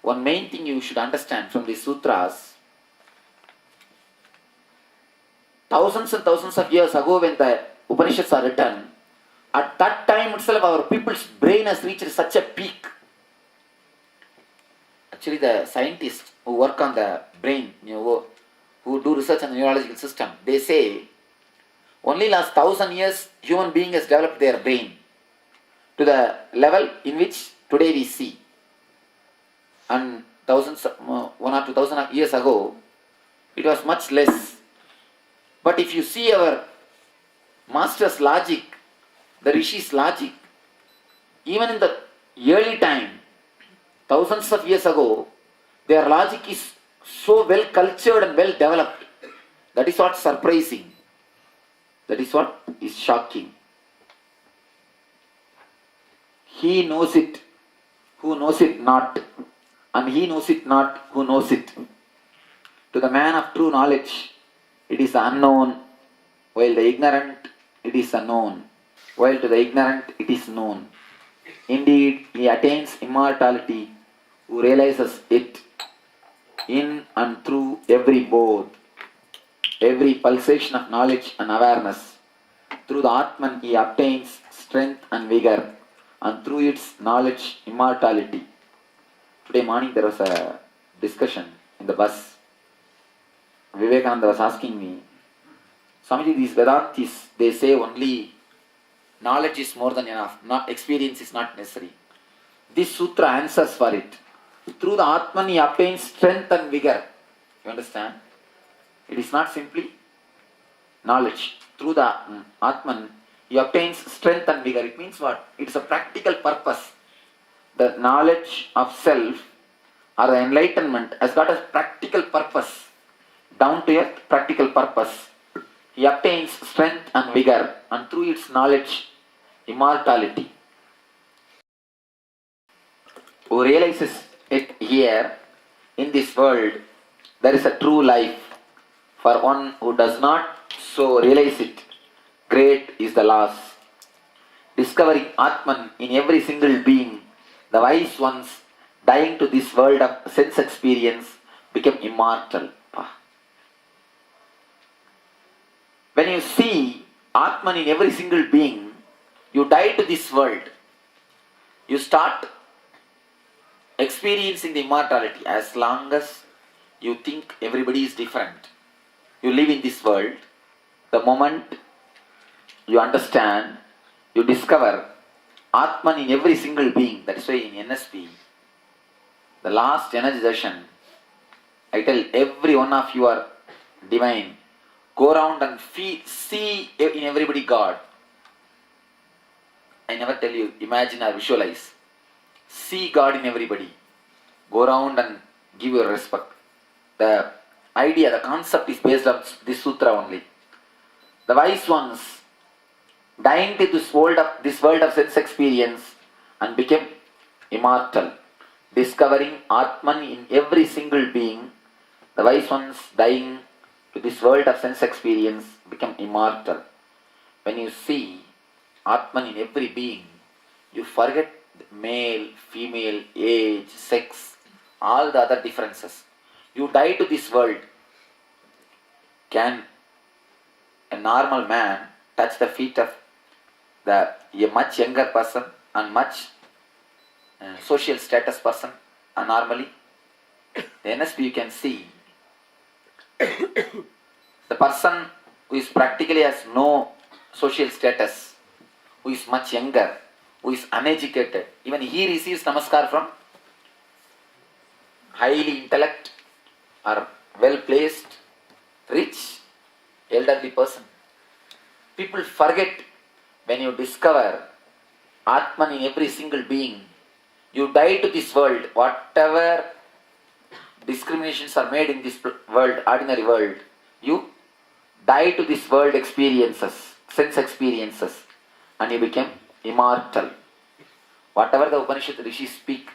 one main thing you should understand from these sutras, thousands and thousands of years ago when the Upanishads are written, at that time itself our people's brain has reached such a peak. Actually, the scientists who work on the brain, who do research on the neurological system, they say only last 1,000 years human being has developed their brain to the level in which today we see. And thousands, 1 or 2,000 years ago, it was much less. But if you see our master's logic, the Rishi's logic, even in the early time, thousands of years ago, their logic is so well cultured and well developed. That is what's surprising. That is what is shocking. He knows it who knows it not, and he knows it not who knows it. To the man of true knowledge, it is unknown, while the ignorant, it is unknown, while to the ignorant, it is known. Indeed, he attains immortality who realizes it in and through every both, every pulsation of knowledge and awareness. Through the Atman, he obtains strength and vigor, and through its knowledge, immortality. Today morning there was a discussion in the bus. Vivekananda was asking me, Swamiji, these Vedantis, they say only knowledge is more than enough, not experience is not necessary. This sutra answers for it. Through the Atman he obtains strength and vigor. You understand? It is not simply knowledge. Through the Atman he obtains strength and vigor. It means what? It is a practical purpose. The knowledge of self or the enlightenment has got a practical purpose, down to earth practical purpose. He obtains strength and vigor, and through its knowledge, immortality. Who realizes it here in this world, there is a true life. For one who does not so realize it, great is the loss. Discovering Atman in every single being, the wise ones dying to this world of sense experience become immortal. When you see Atman in every single being, you die to this world. You start experiencing the immortality. As long as you think everybody is different, you live in this world. The moment you understand, you discover Atman in every single being. That is why in NSP, the last energy session, I tell every one of you are divine. Go around and see in everybody God. I never tell you, imagine or visualize. See God in everybody. Go around and give your respect. The idea, the concept is based on this sutra only. The wise ones dying to this world of sense experience and became immortal. Discovering Atman in every single being, the wise ones dying to this world of sense experience become immortal. When you see Atman in every being, you forget male, female, age, sex, all the other differences. You die to this world. Can a normal man touch the feet of a much younger person and much social status person normally? The NSP you can see the person who is practically has no social status, who is much younger, who is uneducated, even he receives namaskar from highly intellect or well placed, rich, elderly person. People forget when you discover Atman in every single being, you die to this world. Whatever discriminations are made in this world, ordinary world, you die to this world experiences, sense experiences, and you become immortal. Whatever the Upanishad Rishis speak,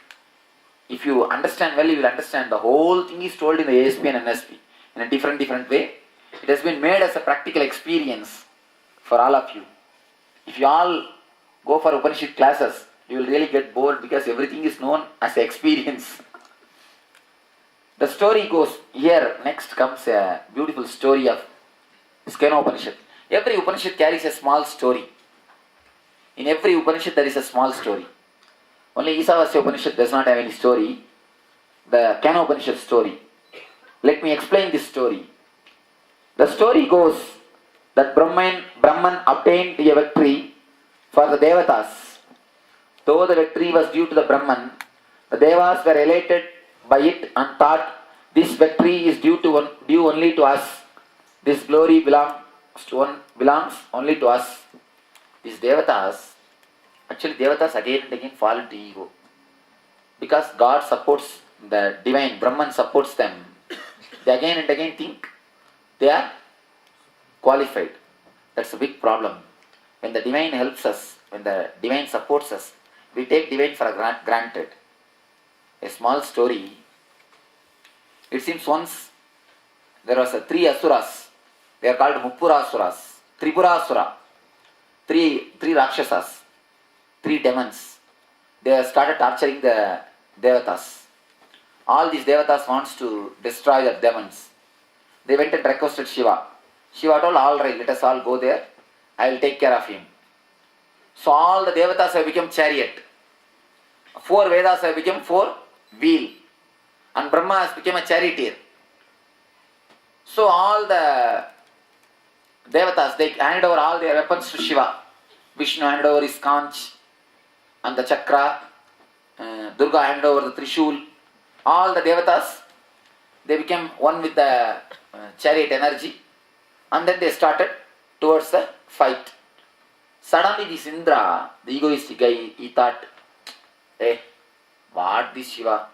if you understand well, you will understand the whole thing is told in the ASP and NSP in a different way. It has been made as a practical experience for all of you. If you all go for Upanishad classes, you will really get bored because everything is known as experience. The story goes here. Next comes a beautiful story of Skena Upanishad. Every Upanishad carries a small story. In every Upanishad there is a small story. Only Isavasya Upanishad does not have any story. The Skena Upanishad story. Let me explain this story. The story goes that Brahman obtained a victory for the Devatas. Though the victory was due to the Brahman, the Devas were elated by it and thought this victory is due only to us. This glory belongs only to us. These Devatas, actually Devatas again and again fall into ego. Because God supports the divine, Brahman supports them. They again and again think they are qualified. That's a big problem. When the divine helps us, when the divine supports us, we take divine for granted. A small story. It seems once there was three asuras. They are called Muppurasuras. Tripurasura. Three Rakshasas. Three demons. They started torturing the Devatas. All these Devatas wants to destroy the demons. They went and requested Shiva. Shiva told, all right, let us all go there. I will take care of him. So all the Devatas have become chariot. 4 Vedas have become 4 wheel. And Brahma has become a charioteer. So all the Devatas, they handed over all their weapons to Shiva. Vishnu handed over his conch and the chakra. Durga handed over the Trishul. All the Devatas, they became one with the chariot energy. And then they started towards the fight. Suddenly this Indra, the egoistic guy, he thought, hey, what this Shiva?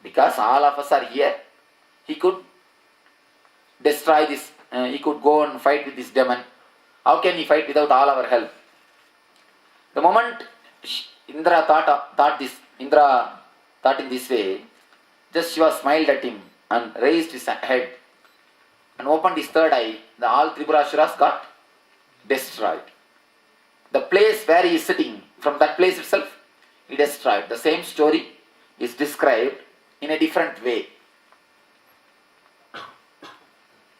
Because all of us are here, he could destroy this, he could go and fight with this demon. How can he fight without all our help? The moment Indra thought in this way, just Shiva smiled at him and raised his head and opened his third eye. All Tripurasuras got destroyed. The place where he is sitting, from that place itself, he destroyed. The same story is described in a different way.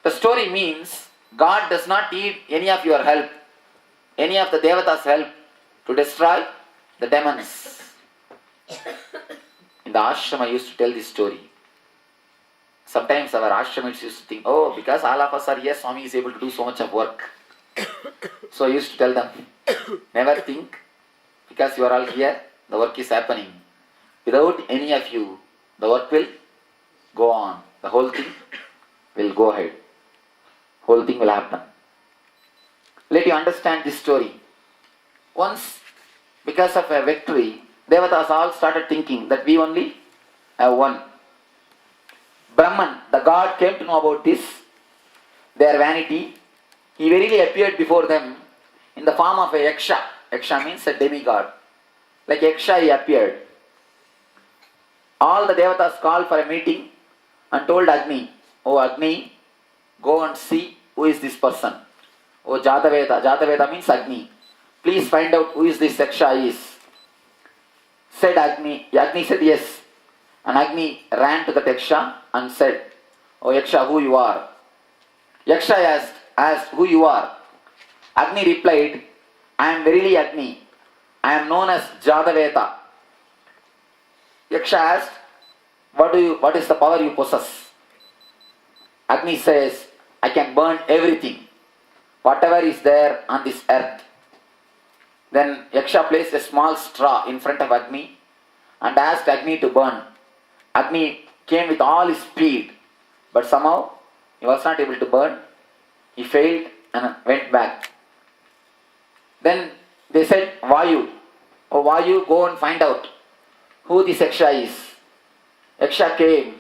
The story means God does not need any of your help, any of the Devatas' help to destroy the demons. In the ashram I used to tell this story. Sometimes our ashramites used to think, oh, because all of us are here, Swami is able to do so much of work. So I used to tell them, never think, because you are all here, the work is happening. Without any of you, the work will go on. The whole thing will go ahead. Whole thing will happen. Let you understand this story. Once, because of a victory, Devatas all started thinking that we only have won. Brahman, the god, came to know about this, their vanity. He verily appeared before them in the form of a Yaksha. Yaksha means a demigod. Like Yaksha he appeared. All the Devatas called for a meeting and told Agni, oh Agni, go and see who is this person. Oh Jataveda, Jataveda means Agni. Please find out who is this Yaksha is. Said Agni. Agni said yes. And Agni ran to the Yaksha and said, oh Yaksha, who you are? Yaksha asked who you are. Agni replied, I am verily Agni. I am known as Jataveda. Yaksha asked, what is the power you possess? Agni says, I can burn everything, whatever is there on this earth. Then Yaksha placed a small straw in front of Agni and asked Agni to burn. Agni came with all his speed, but somehow he was not able to burn. He failed and went back. Then they said, Vayu, oh Vayu, go and find out who this Yaksha is. Yaksha came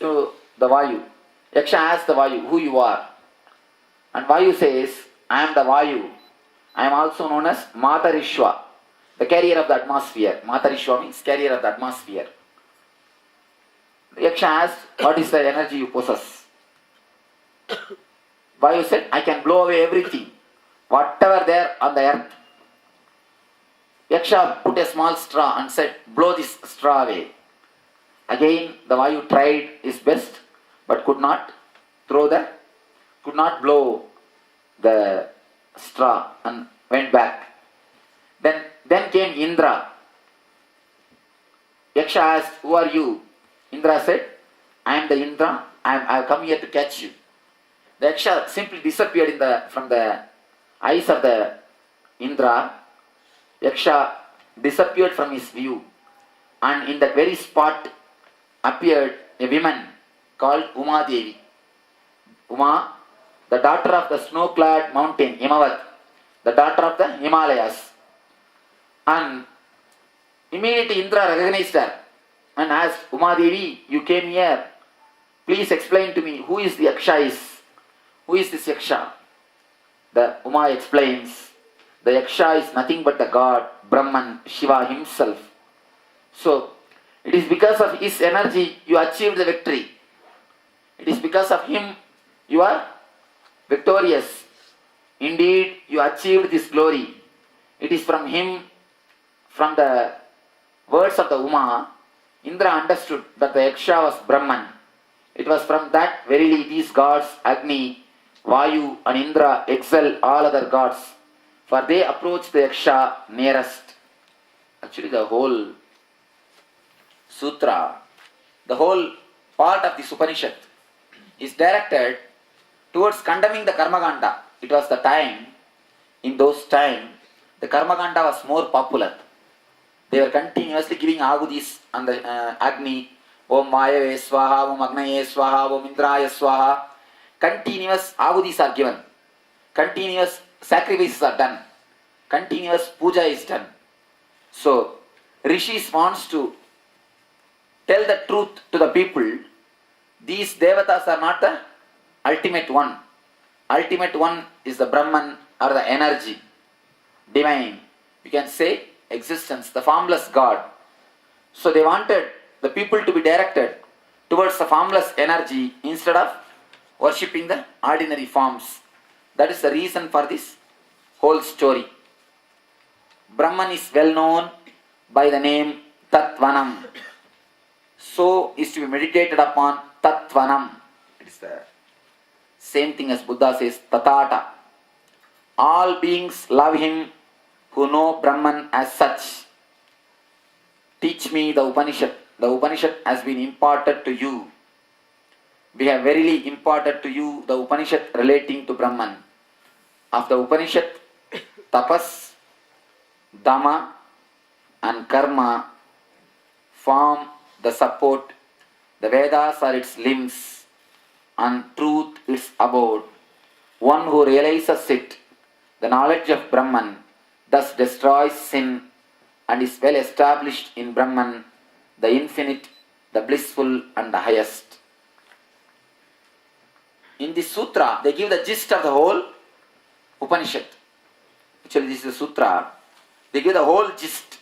to the Vayu. Yaksha asked the Vayu, who you are? And Vayu says, I am the Vayu. I am also known as Matarishwa, the carrier of the atmosphere. Matarishwa means carrier of the atmosphere. Yaksha asked, what is the energy you possess? Vayu said, I can blow away everything, whatever there on the earth. Yaksha put a small straw and said, blow this straw away. Again, the Vayu tried his best, but could not blow the straw and went back. Then came Indra. Yaksha asked, "Who are you?" Indra said, "I am the Indra. I have come here to catch you." The Yaksha simply disappeared from the eyes of the Indra. Yaksha disappeared from his view, and in that very spot appeared a woman called Uma Devi. Uma, the daughter of the snow-clad mountain Himavat, the daughter of the Himalayas. And immediately Indra recognized her and asked, "Uma Devi, you came here. Please explain to me who is the Yaksha is. Who is this Yaksha?" The Uma explains, the Yaksha is nothing but the God, Brahman, Shiva himself. So, it is because of his energy you achieved the victory. It is because of him you are victorious. Indeed, you achieved this glory. It is from him, from the words of the Uma, Indra understood that the Yaksha was Brahman. It was from that verily these gods, Agni, Vayu and Indra excel all other gods, for they approach the Yaksha nearest. Actually, the whole sutra, the whole part of this Upanishad is directed towards condemning the Karmaganda. It was the time, in those times, the Karmaganda was more popular. They were continuously giving ahutis on the Agni, Om Vayave Swaha, Om Agnaye Swaha, Om Indraya Swaha. Continuous ahutis are given. Continuous sacrifices are done. Continuous puja is done. So, Rishis wants to tell the truth to the people. These devatas are not the ultimate one. Ultimate one is the Brahman or the energy, divine. You can say existence, the formless God. So they wanted the people to be directed towards the formless energy instead of worshipping the ordinary forms. That is the reason for this whole story. Brahman is well known by the name Tattvanam. So is to be meditated upon Tattvanam. It is the same thing as Buddha says, Tatata. All beings love him who know Brahman as such. Teach me the Upanishad. The Upanishad has been imparted to you. We have verily imparted to you the Upanishad relating to Brahman. Of the Upanishad, Tapas, Dhamma and Karma form the support. The Vedas are its limbs and truth its abode. One who realizes it, the knowledge of Brahman, thus destroys sin and is well established in Brahman, the infinite, the blissful and the highest. In this sutra, they give the gist of the whole Upanishad. Actually, this is a sutra. They give the whole gist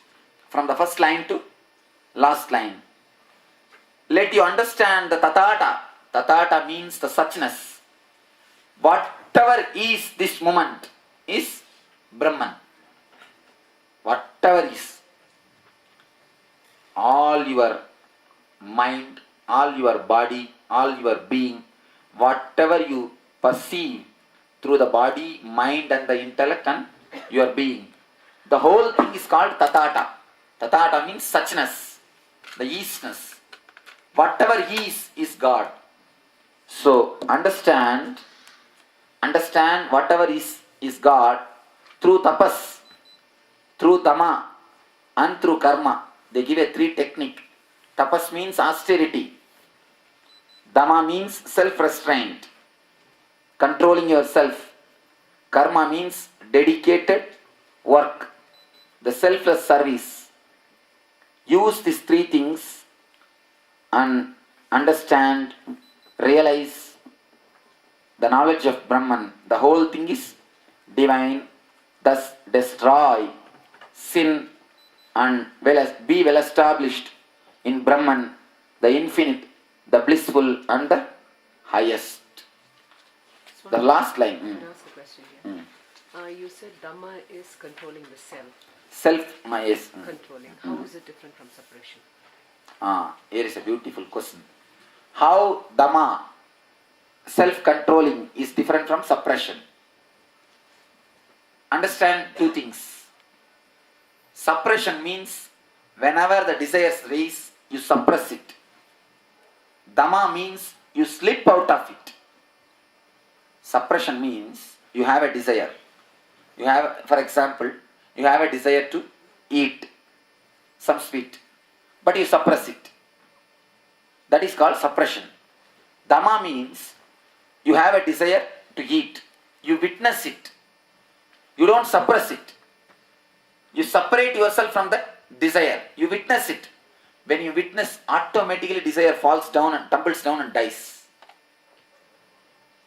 from the first line to last line. Let you understand the Tatata. Tatata means the suchness. Whatever is this moment is Brahman. Whatever is. All your mind, all your body, all your being, whatever you perceive through the body, mind and the intellect and your being. The whole thing is called Tatata. Tatata means suchness, the easiness. Whatever is God. So understand whatever is God through tapas, through dhamma and through karma. They give a 3 technique. Tapas means austerity. Dhamma means self-restraint, controlling yourself. Karma means dedicated work, the selfless service. Use these 3 things and understand, realize the knowledge of Brahman. The whole thing is divine, thus destroy sin and be well established in Brahman, the infinite, the blissful and the highest. The last line. Can I ask a question here? You said Dhamma is controlling the self. Self, yes. Controlling. How is it different from separation? Here is a beautiful question. How Dhamma, self-controlling, is different from suppression? Understand two things. Suppression means whenever the desires rise, you suppress it. Dhamma means you slip out of it. Suppression means you have a desire. You have, for example, you have a desire to eat some sweet, but you suppress it. That is called suppression. Dhamma means you have a desire to eat. You witness it. You don't suppress it. You separate yourself from the desire. You witness it. When you witness, automatically desire falls down and tumbles down and dies.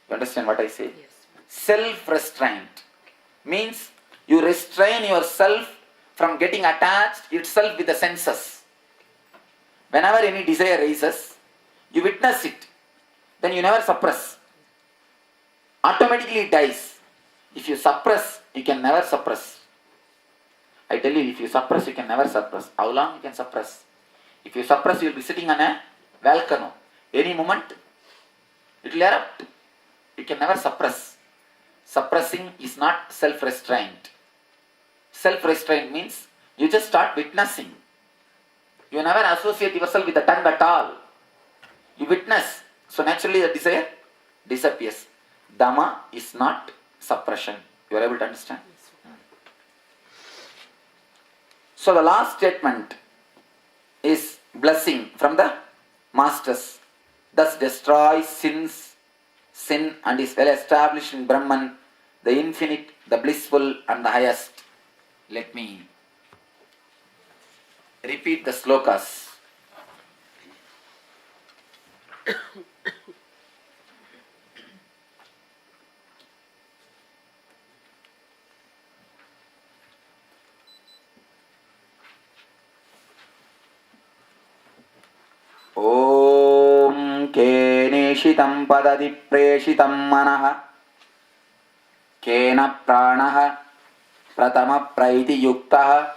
You understand what I say? Yes. Self-restraint means you restrain yourself from getting attached itself with the senses. Whenever any desire rises, you witness it. Then you never suppress. Automatically it dies. If you suppress, you can never suppress. I tell you, if you suppress, you can never suppress. How long you can suppress? If you suppress, you will be sitting on a volcano. Any moment, it will erupt. You can never suppress. Suppressing is not self-restraint. Self-restraint means you just start witnessing. You never associate yourself with the tongue at all. You witness. So naturally the desire disappears. Dhamma is not suppression. You are able to understand? So the last statement is blessing from the masters. Thus destroys sin and is well established in Brahman, the infinite, the blissful and the highest. Let me repeat the slokas. Om keneshitam padadi preshitam manah kena pranah pratama praiti yuktah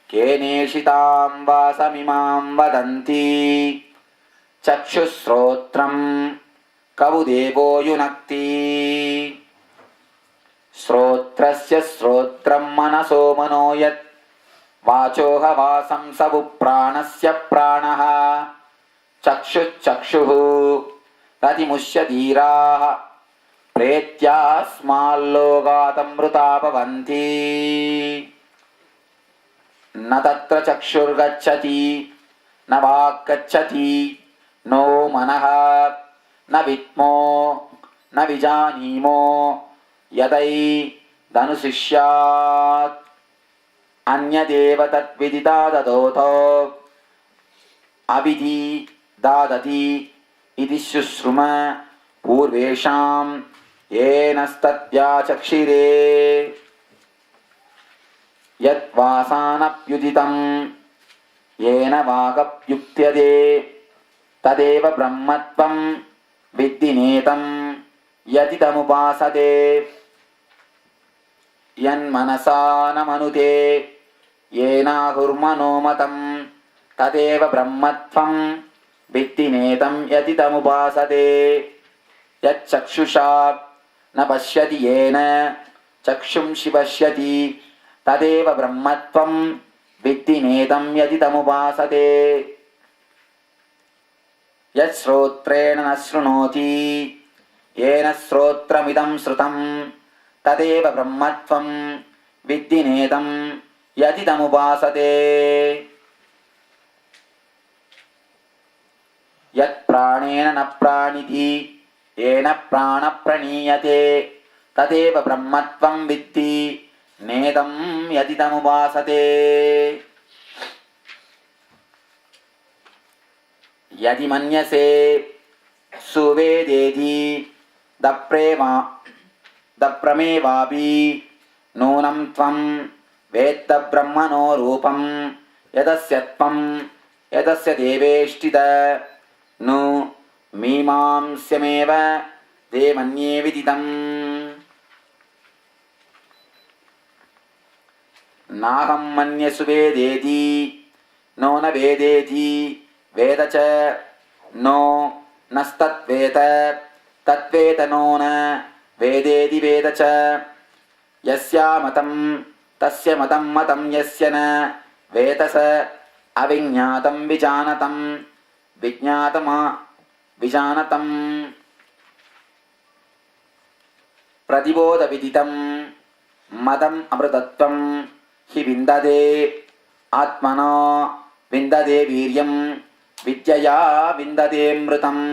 keneshitam vasamimam vadanti chakshusrotram kavudevo yunakti srotrasya srotram manaso manoyat vachoha vasam savu pranasya pranaha चक्षुः रतिमुष्य धीराः प्रेत्यास्माल्लोकातमृता भवन्ति न तत्र चक्षुर्गच्छति न वाक् गच्छति no मनः न विद्मो न विजानीमो यदैदनुशिष्यात् अन्यदेव तद्विदिताददोतो अविधि दादति इति शुश्रुम पूर्वेषां येनस्तद्व्याचक्षिरे यद्वासानप्युदितं येन वागप्युक्त्यते तदेव ब्रह्मत्वं विद्धि नेतं यदिदमुपासते यन्मनसा न मनुते येनाहुर्मनोमतं तदेव ब्रह्मत्वं विद्धि नेतं यदिदमुपासते यच्चक्षुषा न पश्यति येन चक्षुंषि पश्यति तदेव ब्रह्मत्वं विद्धि नेतं यदिदमुपासते यच्छ्रोत्रेण न शृणोति येन श्रोत्रमिदं श्रुतं तदेव ब्रह्मत्वं विद्धि नेतं यदिदमुपासते यत्प्राणेन न प्राणिति येन प्राण प्रणीयते तदेव ब्रह्मत्वं विद्धि नेदं यदिदमुपासते यदि मन्यसे सुवेदेति दप्रमेवापि नूनं त्वं वेत्त ब्रह्मणो रूपं यदस्य त्वं यदस्य देवेष्टित नु मीमांस्यमेव ते मन्ये विदितम् नाहं मन्ये सुवेदेति नो न वेदेति वेद च नो नस्तद्वेद तद्वेद नो न वेदेति वेद च यस्या मतं तस्य मतं मतं यस्य न वेद स अविज्ञातं विजानतं विज्ञातमा विजानतं प्रतिबोधविदितं मदम् अमृतत्वं हि विन्ददे आत्मनो विन्ददे वीर्यं विद्यया विन्ददे मृतम्